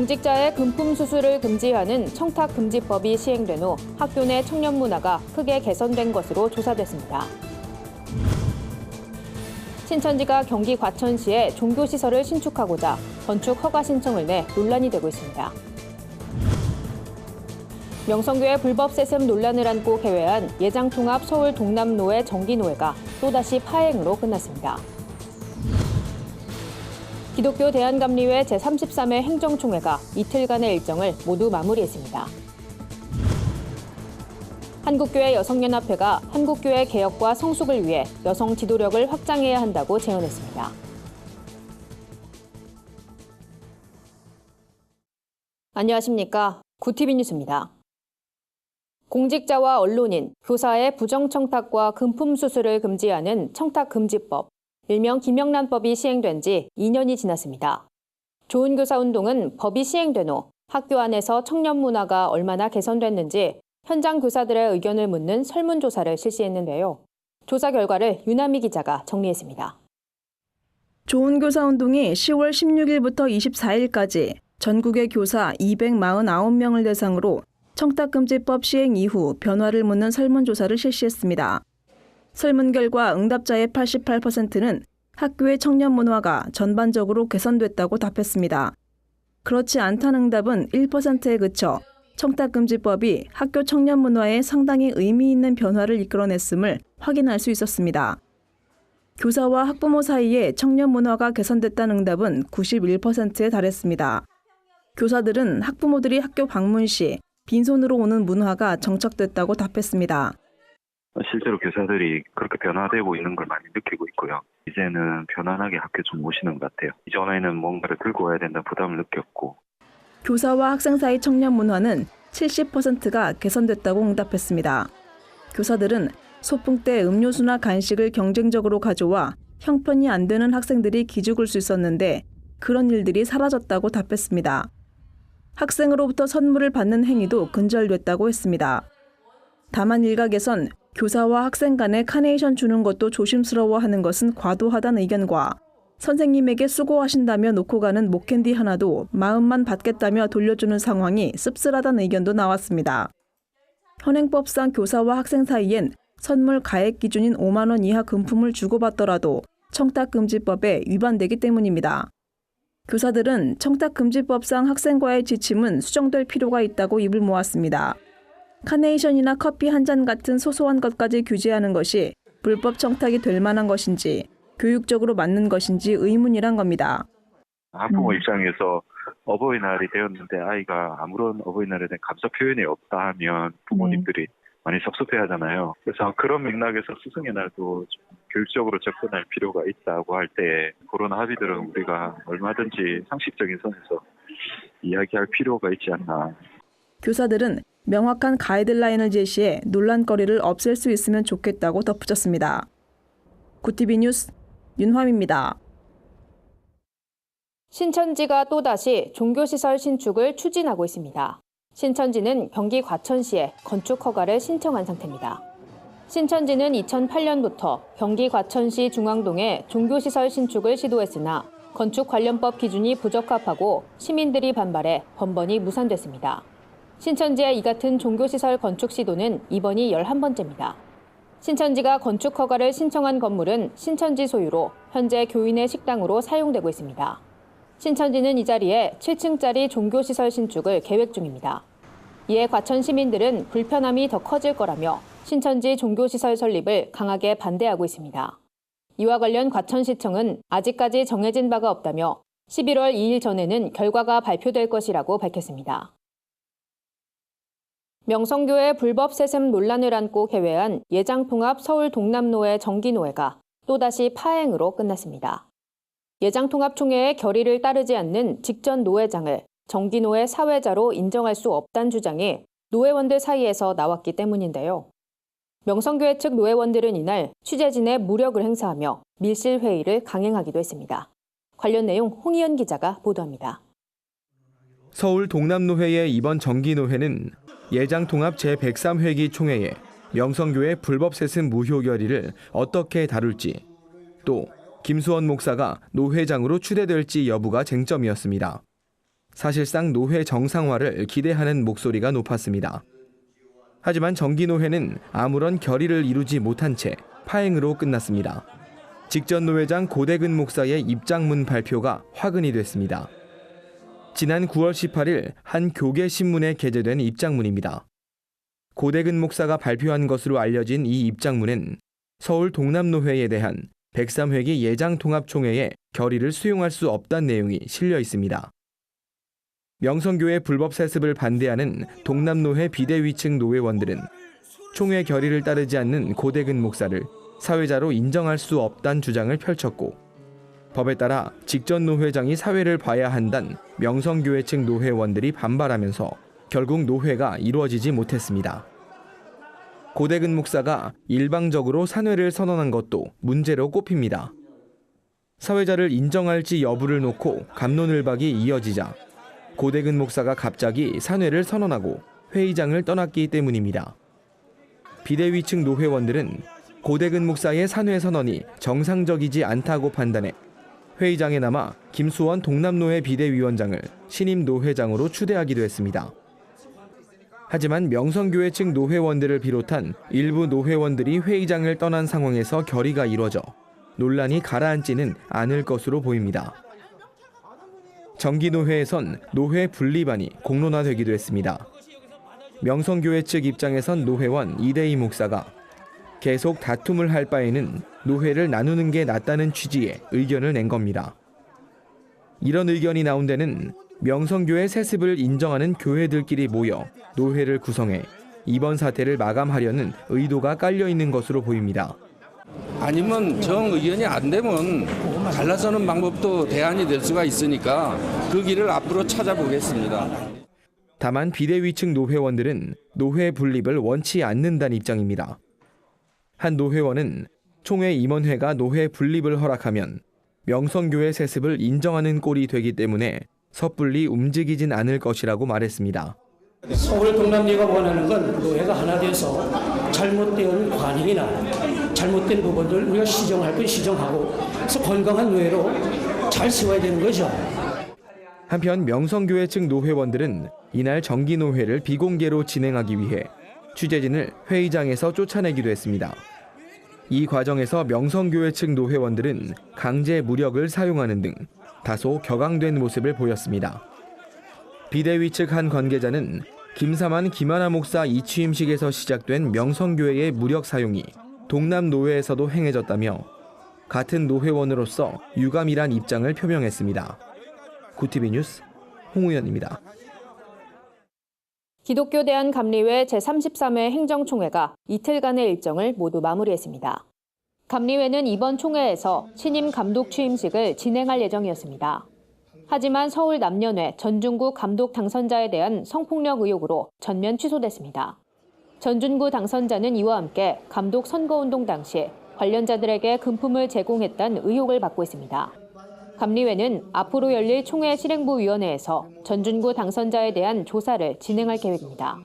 공직자의 금품 수수를 금지하는 청탁금지법이 시행된 후 학교 내 청년 문화가 크게 개선된 것으로 조사됐습니다. 신천지가 경기 과천시에 종교시설을 신축하고자 건축 허가 신청을 내 논란이 되고 있습니다. 명성교회 불법 세습 논란을 안고 개회한 예장통합 서울 동남노회 정기노회가 또다시 파행으로 끝났습니다. 기독교 대한감리회 제33회 행정총회가 이틀간의 일정을 모두 마무리했습니다. 한국교회 여성연합회가 한국교회 개혁과 성숙을 위해 여성 지도력을 확장해야 한다고 제언했습니다. 안녕하십니까. 구티비 뉴스입니다. 공직자와 언론인, 교사의 부정청탁과 금품 수수를 금지하는 청탁금지법, 일명 김영란법이 시행된 지 2년이 지났습니다. 좋은 교사 운동은 법이 시행된 후 학교 안에서 청년 문화가 얼마나 개선됐는지 현장 교사들의 의견을 묻는 설문조사를 실시했는데요. 조사 결과를 유나미 기자가 정리했습니다. 좋은 교사 운동이 10월 16일부터 24일까지 전국의 교사 249명을 대상으로 청탁금지법 시행 이후 변화를 묻는 설문조사를 실시했습니다. 설문 결과 응답자의 88%는 학교의 청년 문화가 전반적으로 개선됐다고 답했습니다. 그렇지 않다는 응답은 1%에 그쳐 청탁금지법이 학교 청년 문화에 상당히 의미 있는 변화를 이끌어냈음을 확인할 수 있었습니다. 교사와 학부모 사이에 청년 문화가 개선됐다는 응답은 91%에 달했습니다. 교사들은 학부모들이 학교 방문 시 빈손으로 오는 문화가 정착됐다고 답했습니다. 실제로 교사들이 그렇게 변화되고 있는 걸 많이 느끼고 있고요. 이제는 편안하게 학교 좀 오시는 것 같아요. 이전에는 뭔가를 들고 와야 된다는 부담을 느꼈고. 교사와 학생 사이 청년 문화는 70%가 개선됐다고 응답했습니다. 교사들은 소풍 때 음료수나 간식을 경쟁적으로 가져와 형편이 안 되는 학생들이 기죽을 수 있었는데 그런 일들이 사라졌다고 답했습니다. 학생으로부터 선물을 받는 행위도 근절됐다고 했습니다. 다만 일각에선 교사와 학생 간에 카네이션 주는 것도 조심스러워하는 것은 과도하다는 의견과 선생님에게 수고하신다며 놓고 가는 목캔디 하나도 마음만 받겠다며 돌려주는 상황이 씁쓸하다는 의견도 나왔습니다. 현행법상 교사와 학생 사이엔 선물 가액 기준인 5만 원 이하 금품을 주고받더라도 청탁금지법에 위반되기 때문입니다. 교사들은 청탁금지법상 학생과의 지침은 수정될 필요가 있다고 입을 모았습니다. 카네이션이나 커피 한 잔 같은 소소한 것까지 규제하는 것이 불법 청탁이 될 만한 것인지 교육적으로 맞는 것인지 의문이란 겁니다. 학부모 입장에서 어버이날이 되었는데 아이가 아무런 어버이날에 대한 감사 표현이 없다 하면 부모님들이 많이 섭섭해하잖아요. 그래서 그런 맥락에서 스승의 날도 좀 교육적으로 접근할 필요가 있다고 할 때 그런 합의들은 우리가 얼마든지 상식적인 선에서 이야기할 필요가 있지 않나. 교사들은 명확한 가이드라인을 제시해 논란거리를 없앨 수 있으면 좋겠다고 덧붙였습니다. 구티비 뉴스 윤화미입니다. 신천지가 또다시 종교시설 신축을 추진하고 있습니다. 신천지는 경기 과천시에 건축 허가를 신청한 상태입니다. 신천지는 2008년부터 경기 과천시 중앙동에 종교시설 신축을 시도했으나 건축 관련법 기준이 부적합하고 시민들이 반발해 번번이 무산됐습니다. 신천지의 이 같은 종교시설 건축 시도는 이번이 11번째입니다. 신천지가 건축 허가를 신청한 건물은 신천지 소유로 현재 교인의 식당으로 사용되고 있습니다. 신천지는 이 자리에 7층짜리 종교시설 신축을 계획 중입니다. 이에 과천 시민들은 불편함이 더 커질 거라며 신천지 종교시설 설립을 강하게 반대하고 있습니다. 이와 관련 과천시청은 아직까지 정해진 바가 없다며 11월 2일 전에는 결과가 발표될 것이라고 밝혔습니다. 명성교회 불법 세습 논란을 안고 개회한 예장통합 서울 동남노회 정기노회가 또다시 파행으로 끝났습니다. 예장통합총회의 결의를 따르지 않는 직전 노회장을 정기노회 사회자로 인정할 수 없다는 주장이 노회원들 사이에서 나왔기 때문인데요. 명성교회 측 노회원들은 이날 취재진의 무력을 행사하며 밀실회의를 강행하기도 했습니다. 관련 내용 홍희연 기자가 보도합니다. 서울 동남노회의 이번 정기노회는 예장통합 제103회기 총회에 명성교회 불법 세습 무효 결의를 어떻게 다룰지, 또 김수원 목사가 노회장으로 추대될지 여부가 쟁점이었습니다. 사실상 노회 정상화를 기대하는 목소리가 높았습니다. 하지만 정기노회는 아무런 결의를 이루지 못한 채 파행으로 끝났습니다. 직전 노회장 고대근 목사의 입장문 발표가 화근이 됐습니다. 지난 9월 18일 한 교계 신문에 게재된 입장문입니다. 고대근 목사가 발표한 것으로 알려진 이 입장문은 서울 동남노회에 대한 103회기 예장통합총회의 결의를 수용할 수 없다는 내용이 실려 있습니다. 명성교회 불법 세습을 반대하는 동남노회 비대위층 노회원들은 총회 결의를 따르지 않는 고대근 목사를 사회자로 인정할 수 없다는 주장을 펼쳤고, 법에 따라 직전 노회장이 사회를 봐야 한다는 명성교회 측 노회원들이 반발하면서 결국 노회가 이루어지지 못했습니다. 고대근 목사가 일방적으로 산회를 선언한 것도 문제로 꼽힙니다. 사회자를 인정할지 여부를 놓고 갑론을박이 이어지자 고대근 목사가 갑자기 산회를 선언하고 회의장을 떠났기 때문입니다. 비대위 측 노회원들은 고대근 목사의 산회 선언이 정상적이지 않다고 판단해 회의장에 남아 김수원 동남노회 비대위원장을 신임 노회장으로 추대하기도 했습니다. 하지만 명성교회 측 노회원들을 비롯한 일부 노회원들이 회의장을 떠난 상황에서 결의가 이루어져 논란이 가라앉지는 않을 것으로 보입니다. 정기노회에선 노회 분리반이 공론화되기도 했습니다. 명성교회 측 입장에선 노회원 이대희 목사가 계속 다툼을 할 바에는 노회를 나누는 게 낫다는 취지의 의견을 낸 겁니다. 이런 의견이 나온 데는 명성교회 세습을 인정하는 교회들끼리 모여 노회를 구성해 이번 사태를 마감하려는 의도가 깔려 있는 것으로 보입니다. 아니면 정 의견이 안 되면 갈라서는 방법도 대안이 될 수가 있으니까 그 길을 앞으로 찾아보겠습니다. 다만 비대위 측 노회원들은 노회 분립을 원치 않는다는 입장입니다. 한 노회원은 총회 임원회가 노회 분립을 허락하면 명성교회 세습을 인정하는 꼴이 되기 때문에 섣불리 움직이진 않을 것이라고 말했습니다. 서울 동남리가 원하는 건 노회가 하나 돼서 잘못된 관행이나 잘못된 부분들 우리가 시정할 건 시정하고 그래서 건강한 노회로 잘 세워야 되는 거죠. 한편 명성교회 측 노회원들은 이날 정기노회를 비공개로 진행하기 위해 취재진을 회의장에서 쫓아내기도 했습니다. 이 과정에서 명성교회 측 노회원들은 강제 무력을 사용하는 등 다소 격앙된 모습을 보였습니다. 비대위 측 한 관계자는 김사만 김하나 목사 이취임식에서 시작된 명성교회의 무력 사용이 동남노회에서도 행해졌다며 같은 노회원으로서 유감이란 입장을 표명했습니다. 구티비 뉴스 홍우연입니다. 기독교 대한감리회 제33회 행정총회가 이틀간의 일정을 모두 마무리했습니다. 감리회는 이번 총회에서 신임 감독 취임식을 진행할 예정이었습니다. 하지만 서울 남년회 전준구 감독 당선자에 대한 성폭력 의혹으로 전면 취소됐습니다. 전준구 당선자는 이와 함께 감독 선거운동 당시 관련자들에게 금품을 제공했다는 의혹을 받고 있습니다. 감리회는 앞으로 열릴 총회 실행부위원회에서 전준구 당선자에 대한 조사를 진행할 계획입니다.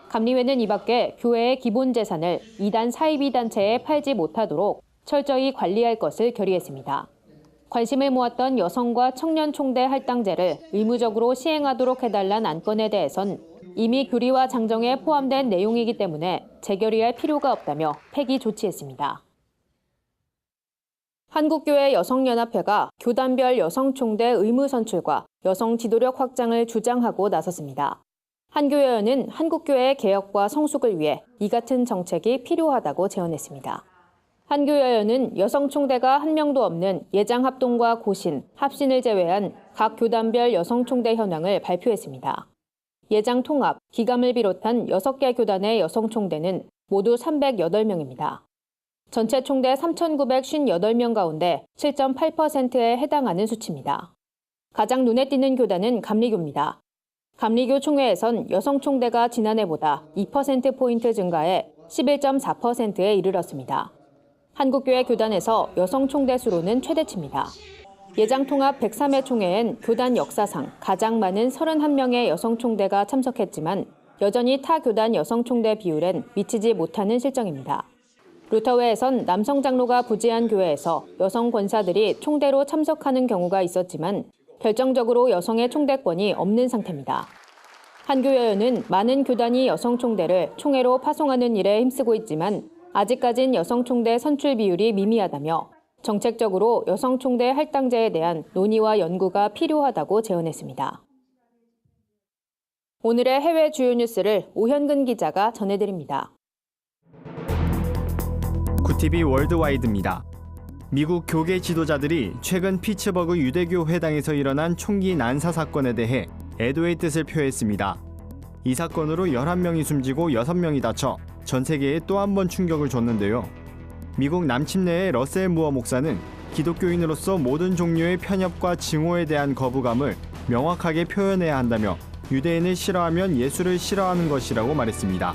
감리회는 이 밖에 교회의 기본 재산을 이단 사이비 단체에 팔지 못하도록 철저히 관리할 것을 결의했습니다. 관심을 모았던 여성과 청년 총대 할당제를 의무적으로 시행하도록 해달란 안건에 대해선 이미 교리와 장정에 포함된 내용이기 때문에 재결의할 필요가 없다며 폐기 조치했습니다. 한국교회 여성연합회가 교단별 여성총대 의무 선출과 여성 지도력 확장을 주장하고 나섰습니다. 한 교회원은 한국교회의 개혁과 성숙을 위해 이 같은 정책이 필요하다고 제언했습니다. 한 교회원은 여성총대가 한 명도 없는 예장합동과 고신, 합신을 제외한 각 교단별 여성총대 현황을 발표했습니다. 예장통합, 기감을 비롯한 6개 교단의 여성총대는 모두 308명입니다. 전체 총대 3,958명 가운데 7.8%에 해당하는 수치입니다. 가장 눈에 띄는 교단은 감리교입니다. 감리교 총회에선 여성 총대가 지난해보다 2%포인트 증가해 11.4%에 이르렀습니다. 한국교회 교단에서 여성 총대 수로는 최대치입니다. 예장통합 103회 총회엔 교단 역사상 가장 많은 31명의 여성 총대가 참석했지만 여전히 타 교단 여성 총대 비율엔 미치지 못하는 실정입니다. 루터회에선 남성 장로가 부재한 교회에서 여성 권사들이 총대로 참석하는 경우가 있었지만 결정적으로 여성의 총대권이 없는 상태입니다. 한교 여연은 많은 교단이 여성 총대를 총회로 파송하는 일에 힘쓰고 있지만 아직까진 여성 총대 선출 비율이 미미하다며 정책적으로 여성 총대 할당제에 대한 논의와 연구가 필요하다고 제언했습니다. 오늘의 해외 주요 뉴스를 오현근 기자가 전해드립니다. 구티비 월드와이드입니다. 미국 교계 지도자들이 최근 피츠버그 유대교 회당에서 일어난 총기 난사 사건에 대해 애도의 뜻을 표했습니다. 이 사건으로 11명이 숨지고 6명이 다쳐 전 세계에 또 한 번 충격을 줬는데요. 미국 남침내의 러셀 무어 목사는 기독교인으로서 모든 종류의 편협과 증오에 대한 거부감을 명확하게 표현해야 한다며 유대인을 싫어하면 예수를 싫어하는 것이라고 말했습니다.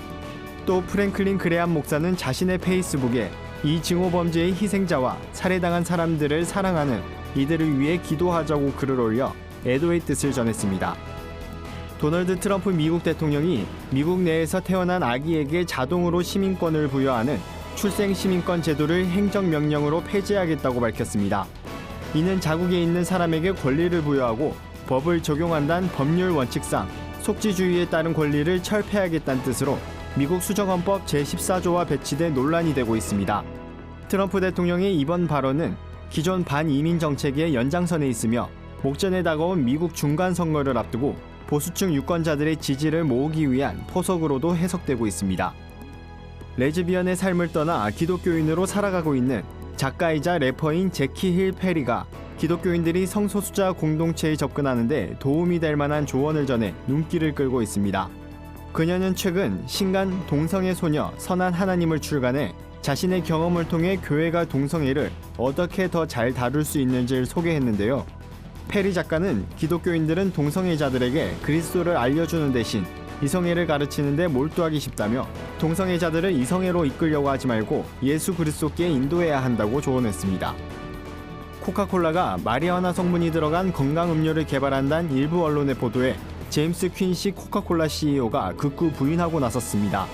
또 프랭클린 그레암 목사는 자신의 페이스북에 이 증오 범죄의 희생자와 살해당한 사람들을 사랑하는 이들을 위해 기도하자고 글을 올려 애도의 뜻을 전했습니다. 도널드 트럼프 미국 대통령이 미국 내에서 태어난 아기에게 자동으로 시민권을 부여하는 출생 시민권 제도를 행정명령으로 폐지하겠다고 밝혔습니다. 이는 자국에 있는 사람에게 권리를 부여하고 법을 적용한다는 법률 원칙상 속지주의에 따른 권리를 철폐하겠다는 뜻으로 미국 수정헌법 제14조와 배치돼 논란이 되고 있습니다. 트럼프 대통령의 이번 발언은 기존 반이민 정책의 연장선에 있으며 목전에 다가온 미국 중간 선거를 앞두고 보수층 유권자들의 지지를 모으기 위한 포석으로도 해석되고 있습니다. 레즈비언의 삶을 떠나 기독교인으로 살아가고 있는 작가이자 래퍼인 제키 힐 페리가 기독교인들이 성소수자 공동체에 접근하는데 도움이 될 만한 조언을 전해 눈길을 끌고 있습니다. 그녀는 최근 신간 동성애 소녀 선한 하나님을 출간해 자신의 경험을 통해 교회가 동성애를 어떻게 더 잘 다룰 수 있는지를 소개했는데요. 페리 작가는 기독교인들은 동성애자들에게 그리스도를 알려주는 대신 이성애를 가르치는데 몰두하기 쉽다며 동성애자들을 이성애로 이끌려고 하지 말고 예수 그리스도께 인도해야 한다고 조언했습니다. 코카콜라가 마리화나 성분이 들어간 건강음료를 개발한다는 일부 언론의 보도에 제임스 퀸시 코카콜라 CEO가 극구 부인하고 나섰습니다.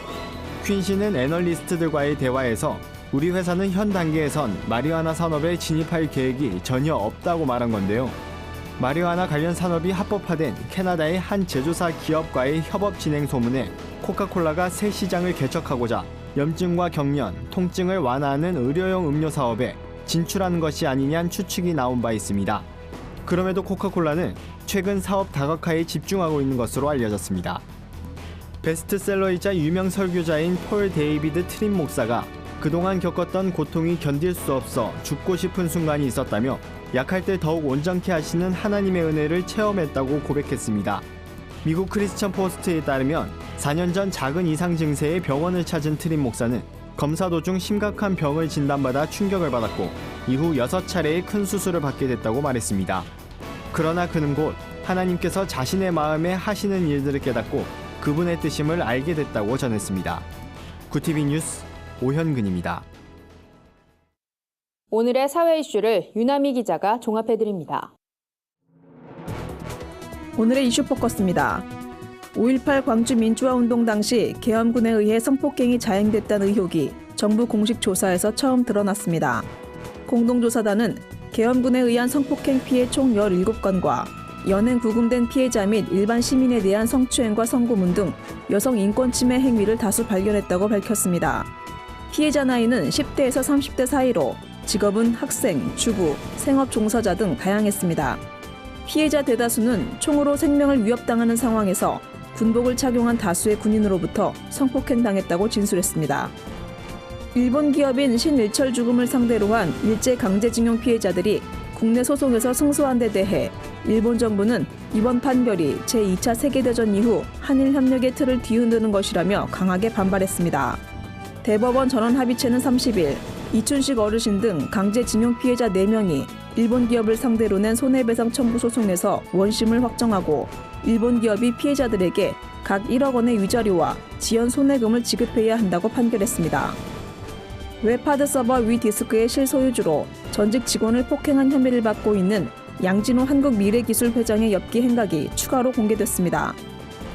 퀸시는 애널리스트들과의 대화에서 우리 회사는 현 단계에선 마리화나 산업에 진입할 계획이 전혀 없다고 말한 건데요. 마리화나 관련 산업이 합법화된 캐나다의 한 제조사 기업과의 협업 진행 소문에 코카콜라가 새 시장을 개척하고자 염증과 경련, 통증을 완화하는 의료용 음료 사업에 진출하는 것이 아니냐는 추측이 나온 바 있습니다. 그럼에도 코카콜라는 최근 사업 다각화에 집중하고 있는 것으로 알려졌습니다. 베스트셀러이자 유명 설교자인 폴 데이비드 트림 목사가 그동안 겪었던 고통이 견딜 수 없어 죽고 싶은 순간이 있었다며 약할 때 더욱 온전케 하시는 하나님의 은혜를 체험했다고 고백했습니다. 미국 크리스천 포스트에 따르면 4년 전 작은 이상 증세의 병원을 찾은 트림 목사는 검사 도중 심각한 병을 진단받아 충격을 받았고 이후 6차례의 큰 수술을 받게 됐다고 말했습니다. 그러나 그는 곧 하나님께서 자신의 마음에 하시는 일들을 깨닫고 그분의 뜻임을 알게 됐다고 전했습니다. 구티비 뉴스 오현근입니다. 오늘의 사회 이슈를 유나미 기자가 종합해드립니다. 오늘의 이슈 포커스입니다. 5.18 광주 민주화운동 당시 계엄군에 의해 성폭행이 자행됐다는 의혹이 정부 공식 조사에서 처음 드러났습니다. 공동조사단은 계엄군에 의한 성폭행 피해 총 17건과 연행 구금된 피해자 및 일반 시민에 대한 성추행과 성고문 등 여성 인권 침해 행위를 다수 발견했다고 밝혔습니다. 피해자 나이는 10대에서 30대 사이로 직업은 학생, 주부, 생업 종사자 등 다양했습니다. 피해자 대다수는 총으로 생명을 위협당하는 상황에서 군복을 착용한 다수의 군인으로부터 성폭행당했다고 진술했습니다. 일본 기업인 신일철 죽음을 상대로 한 일제 강제징용 피해자들이 국내 소송에서 승소한 데 대해 일본 정부는 이번 판결이 제2차 세계대전 이후 한일 협력의 틀을 뒤흔드는 것이라며 강하게 반발했습니다. 대법원 전원합의체는 30일 이춘식 어르신 등 강제징용 피해자 4명이 일본 기업을 상대로 낸 손해배상 청구 소송에서 원심을 확정하고 일본 기업이 피해자들에게 각 1억 원의 위자료와 지연 손해금을 지급해야 한다고 판결했습니다. 웹하드 서버 위디스크의 실소유주로 전직 직원을 폭행한 혐의를 받고 있는 양진호 한국미래기술 회장의 엽기 행각이 추가로 공개됐습니다.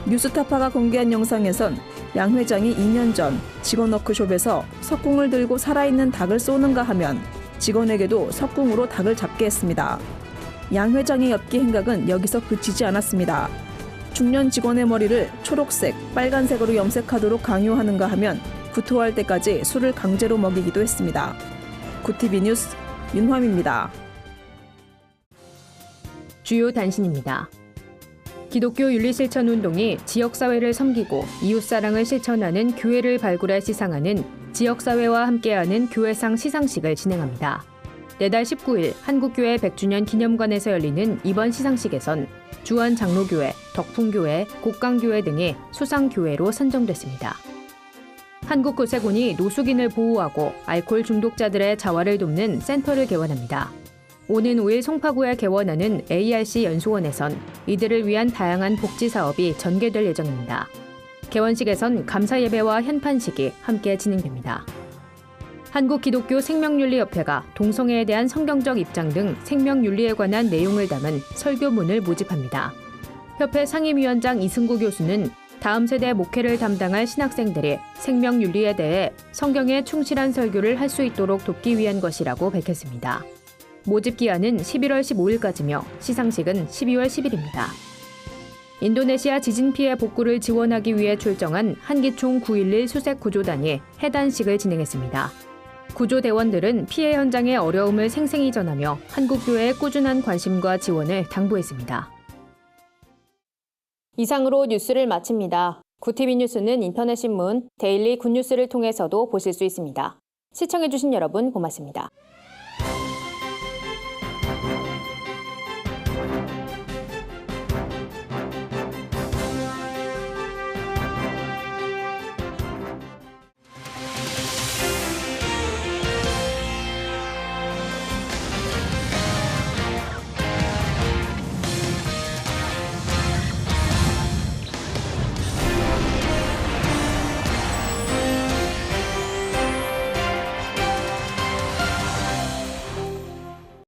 뉴스타파가 공개한 영상에선 양 회장이 2년 전 직원 워크숍에서 석궁을 들고 살아있는 닭을 쏘는가 하면 직원에게도 석궁으로 닭을 잡게 했습니다. 양 회장의 엽기 행각은 여기서 그치지 않았습니다. 중년 직원의 머리를 초록색, 빨간색으로 염색하도록 강요하는가 하면 구토할 때까지 술을 강제로 먹이기도 했습니다. 구TV 뉴스 윤화미입니다. 주요 단신입니다. 기독교 윤리실천운동이 지역사회를 섬기고 이웃사랑을 실천하는 교회를 발굴해 시상하는 지역사회와 함께하는 교회상 시상식을 진행합니다. 내달 19일 한국교회 100주년 기념관에서 열리는 이번 시상식에선 주안장로교회, 덕풍교회, 곡강교회 등이 수상교회로 선정됐습니다. 한국구세군이 노숙인을 보호하고 알코올 중독자들의 자활을 돕는 센터를 개원합니다. 오는 5일 송파구에 개원하는 ARC 연수원에선 이들을 위한 다양한 복지 사업이 전개될 예정입니다. 개원식에선 감사예배와 현판식이 함께 진행됩니다. 한국기독교생명윤리협회가 동성애에 대한 성경적 입장 등 생명윤리에 관한 내용을 담은 설교문을 모집합니다. 협회 상임위원장 이승구 교수는 다음 세대 목회를 담당할 신학생들이 생명윤리에 대해 성경에 충실한 설교를 할 수 있도록 돕기 위한 것이라고 밝혔습니다. 모집 기한은 11월 15일까지며 시상식은 12월 10일입니다. 인도네시아 지진 피해 복구를 지원하기 위해 출정한 한기총 911 수색구조단이 해단식을 진행했습니다. 구조대원들은 피해 현장의 어려움을 생생히 전하며 한국교회의 꾸준한 관심과 지원을 당부했습니다. 이상으로 뉴스를 마칩니다. 구TV 뉴스는 인터넷 신문 데일리 굿뉴스를 통해서도 보실 수 있습니다. 시청해주신 여러분 고맙습니다.